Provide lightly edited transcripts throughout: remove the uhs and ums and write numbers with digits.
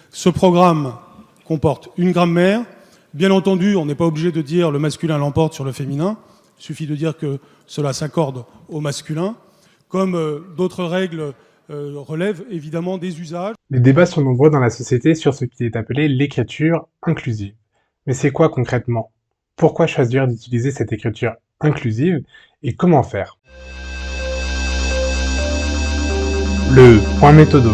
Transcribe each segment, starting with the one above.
Ce programme comporte une grammaire. Bien entendu, on n'est pas obligé de dire le masculin l'emporte sur le féminin. Il suffit de dire que cela s'accorde au masculin. Comme d'autres règles relèvent évidemment des usages. Les débats sont nombreux dans la société sur ce qui est appelé l'écriture inclusive. Mais c'est quoi concrètement? Pourquoi choisir d'utiliser cette écriture inclusive et comment faire? Le point méthodo.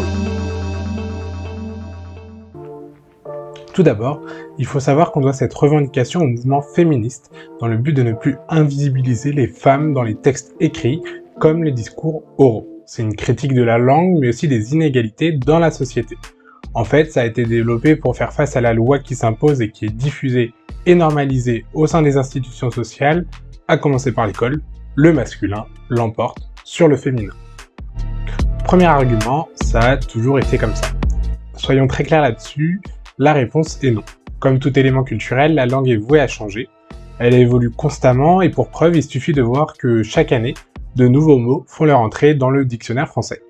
Tout d'abord, il faut savoir qu'on doit cette revendication au mouvement féministe dans le but de ne plus invisibiliser les femmes dans les textes écrits comme les discours oraux. C'est une critique de la langue mais aussi des inégalités dans la société. En fait, ça a été développé pour faire face à la loi qui s'impose et qui est diffusée et normalisée au sein des institutions sociales, à commencer par l'école, le masculin l'emporte sur le féminin. Premier argument, ça a toujours été comme ça. Soyons très clairs là-dessus, la réponse est non. Comme tout élément culturel, la langue est vouée à changer. Elle évolue constamment et pour preuve, il suffit de voir que chaque année, de nouveaux mots font leur entrée dans le dictionnaire français.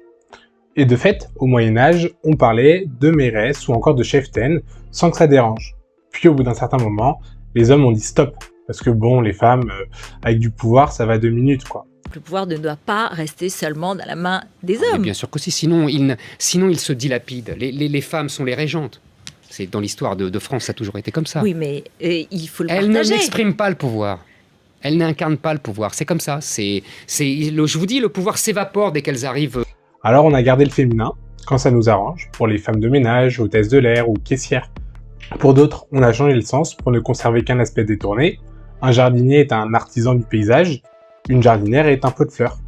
Et de fait, au Moyen-Âge, on parlait de mairesse ou encore de cheftaine sans que ça dérange. Puis au bout d'un certain moment, les hommes ont dit stop, parce que bon, les femmes, avec du pouvoir, ça va 2 minutes quoi. Le pouvoir ne doit pas rester seulement dans la main des hommes. Mais bien sûr qu'aussi, sinon il se dilapide. Les femmes sont les régentes. C'est dans l'histoire de France, ça a toujours été comme ça. Oui, mais il faut le Elles partager. ne n'expriment pas le pouvoir. Elles n'incarnent pas le pouvoir. C'est comme ça. Je vous dis, le pouvoir s'évapore dès qu'elles arrivent. Alors on a gardé le féminin, quand ça nous arrange, pour les femmes de ménage, hôtesses de l'air ou caissières. Pour d'autres, on a changé le sens pour ne conserver qu'un aspect détourné. Un jardinier est un artisan du paysage, une jardinière est un pot de fleurs.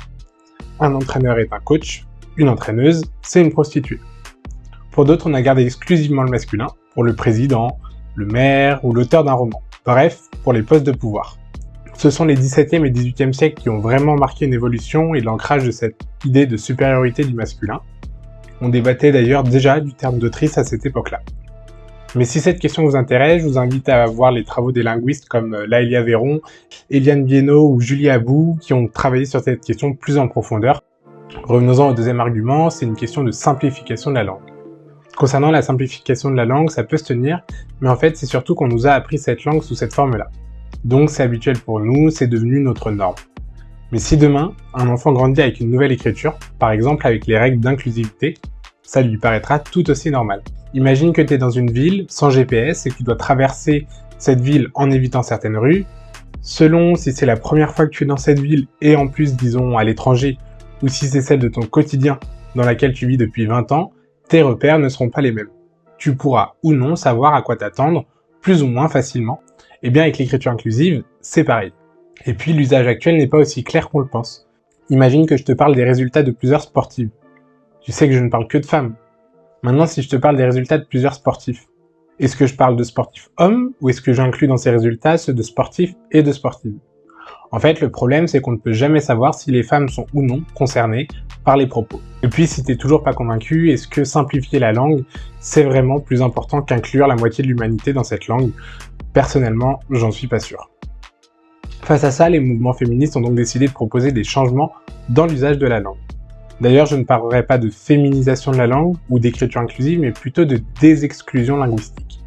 Un entraîneur est un coach, une entraîneuse, c'est une prostituée. Pour d'autres, on a gardé exclusivement le masculin, pour le président, le maire ou l'auteur d'un roman. Bref, pour les postes de pouvoir. Ce sont les XVIIe et XVIIIe siècles qui ont vraiment marqué une évolution et l'ancrage de cette idée de supériorité du masculin. On débattait d'ailleurs déjà du terme d'autrice à cette époque-là. Mais si cette question vous intéresse, je vous invite à voir les travaux des linguistes comme Laëlia Véron, Eliane Bienot ou Julie Abou qui ont travaillé sur cette question plus en profondeur. Revenons-en au deuxième argument, c'est une question de simplification de la langue. Concernant la simplification de la langue, ça peut se tenir, mais en fait c'est surtout qu'on nous a appris cette langue sous cette forme-là. Donc c'est habituel pour nous, c'est devenu notre norme. Mais si demain, un enfant grandit avec une nouvelle écriture, par exemple avec les règles d'inclusivité, ça lui paraîtra tout aussi normal. Imagine que tu es dans une ville sans GPS et que tu dois traverser cette ville en évitant certaines rues. Selon si c'est la première fois que tu es dans cette ville et en plus, disons, à l'étranger, ou si c'est celle de ton quotidien dans laquelle tu vis depuis 20 ans, tes repères ne seront pas les mêmes. Tu pourras ou non savoir à quoi t'attendre, plus ou moins facilement. Et bien avec l'écriture inclusive, c'est pareil. Et puis l'usage actuel n'est pas aussi clair qu'on le pense. Imagine que je te parle des résultats de plusieurs sportives. Tu sais que je ne parle que de femmes. Maintenant, si je te parle des résultats de plusieurs sportifs, est-ce que je parle de sportifs hommes ou est-ce que j'inclus dans ces résultats ceux de sportifs et de sportives? En fait, le problème, c'est qu'on ne peut jamais savoir si les femmes sont ou non concernées par les propos. Et puis, si t'es toujours pas convaincu, est-ce que simplifier la langue, c'est vraiment plus important qu'inclure la moitié de l'humanité dans cette langue? Personnellement, j'en suis pas sûr. Face à ça, les mouvements féministes ont donc décidé de proposer des changements dans l'usage de la langue. D'ailleurs, je ne parlerai pas de féminisation de la langue ou d'écriture inclusive, mais plutôt de désexclusion linguistique.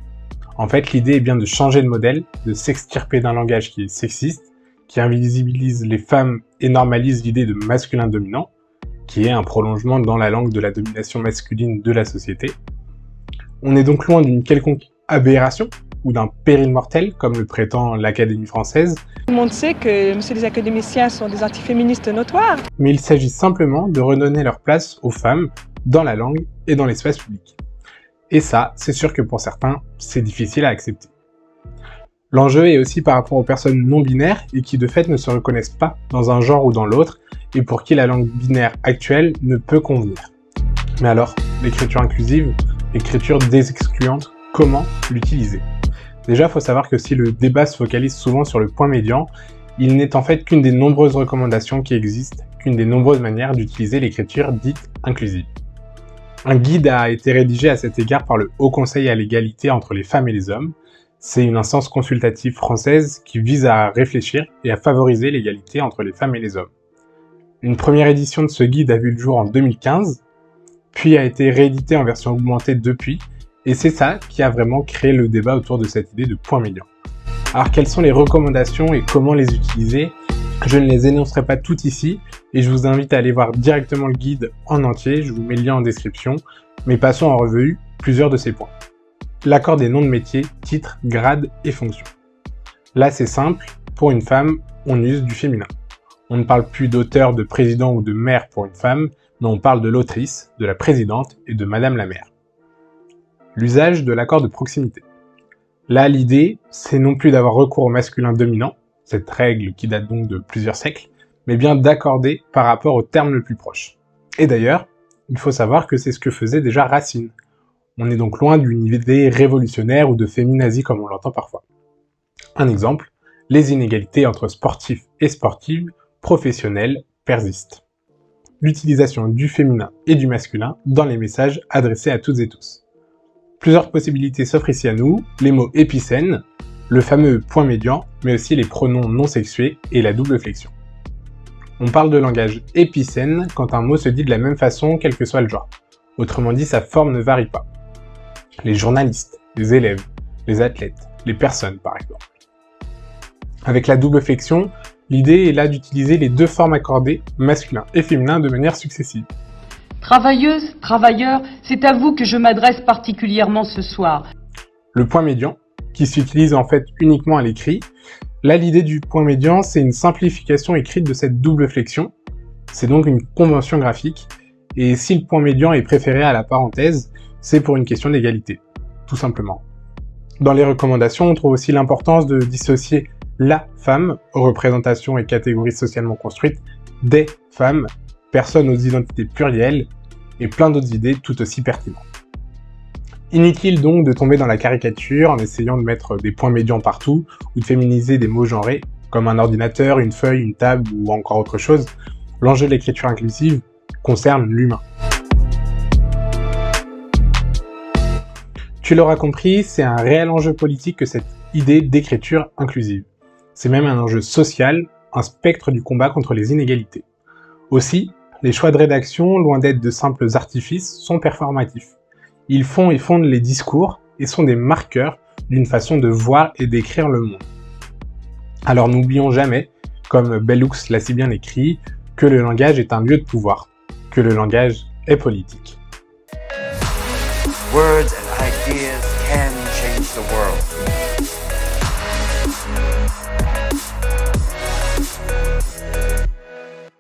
En fait, l'idée est bien de changer de modèle, de s'extirper d'un langage qui est sexiste, qui invisibilise les femmes et normalise l'idée de masculin dominant, qui est un prolongement dans la langue de la domination masculine de la société. On est donc loin d'une quelconque aberration, ou d'un péril mortel, comme le prétend l'Académie française. Tout le monde sait que les académiciens sont des antiféministes notoires. Mais il s'agit simplement de redonner leur place aux femmes dans la langue et dans l'espace public. Et ça, c'est sûr que pour certains, c'est difficile à accepter. L'enjeu est aussi par rapport aux personnes non binaires et qui de fait ne se reconnaissent pas dans un genre ou dans l'autre, et pour qui la langue binaire actuelle ne peut convenir. Mais alors, l'écriture inclusive, l'écriture désexcluante, comment l'utiliser? Déjà, il faut savoir que si le débat se focalise souvent sur le point médian, il n'est en fait qu'une des nombreuses recommandations qui existent, qu'une des nombreuses manières d'utiliser l'écriture dite inclusive. Un guide a été rédigé à cet égard par le Haut Conseil à l'égalité entre les femmes et les hommes. C'est une instance consultative française qui vise à réfléchir et à favoriser l'égalité entre les femmes et les hommes. Une première édition de ce guide a vu le jour en 2015, puis a été réédité en version augmentée depuis, Et c'est ça qui a vraiment créé le débat autour de cette idée de point médian. Alors quelles sont les recommandations et comment les utiliser? Je ne les énoncerai pas toutes ici et je vous invite à aller voir directement le guide en entier, je vous mets le lien en description, mais passons en revue plusieurs de ces points. L'accord des noms de métiers, titres, grades et fonctions. Là c'est simple, pour une femme, on use du féminin. On ne parle plus d'auteur, de président ou de maire pour une femme, mais on parle de l'autrice, de la présidente et de madame la maire. L'usage de l'accord de proximité. Là, l'idée, c'est non plus d'avoir recours au masculin dominant, cette règle qui date donc de plusieurs siècles, mais bien d'accorder par rapport au terme le plus proche. Et d'ailleurs, il faut savoir que c'est ce que faisait déjà Racine. On est donc loin d'une idée révolutionnaire ou de féminazie comme on l'entend parfois. Un exemple, les inégalités entre sportifs et sportives professionnels persistent. L'utilisation du féminin et du masculin dans les messages adressés à toutes et tous. Plusieurs possibilités s'offrent ici à nous, les mots épicènes, le fameux point médian, mais aussi les pronoms non sexués et la double flexion. On parle de langage épicène quand un mot se dit de la même façon quel que soit le genre. Autrement dit, sa forme ne varie pas. Les journalistes, les élèves, les athlètes, les personnes par exemple. Avec la double flexion, l'idée est là d'utiliser les deux formes accordées, masculin et féminin, de manière successive. Travailleuses, travailleurs, c'est à vous que je m'adresse particulièrement ce soir. Le point médian, qui s'utilise en fait uniquement à l'écrit. Là, l'idée du point médian, c'est une simplification écrite de cette double flexion. C'est donc une convention graphique. Et si le point médian est préféré à la parenthèse, c'est pour une question d'égalité, tout simplement. Dans les recommandations, on trouve aussi l'importance de dissocier la femme, aux représentations et catégories socialement construites, des femmes, personnes aux identités plurielles, et plein d'autres idées tout aussi pertinentes. Inutile donc de tomber dans la caricature en essayant de mettre des points médians partout, ou de féminiser des mots genrés, comme un ordinateur, une feuille, une table ou encore autre chose. L'enjeu de l'écriture inclusive concerne l'humain. Tu l'auras compris, c'est un réel enjeu politique que cette idée d'écriture inclusive. C'est même un enjeu social, un spectre du combat contre les inégalités. Aussi, les choix de rédaction, loin d'être de simples artifices, sont performatifs. Ils font et fondent les discours et sont des marqueurs d'une façon de voir et d'écrire le monde. Alors n'oublions jamais, comme Bell Hooks l'a si bien écrit, que le langage est un lieu de pouvoir, que le langage est politique. Words and ideas can change the world.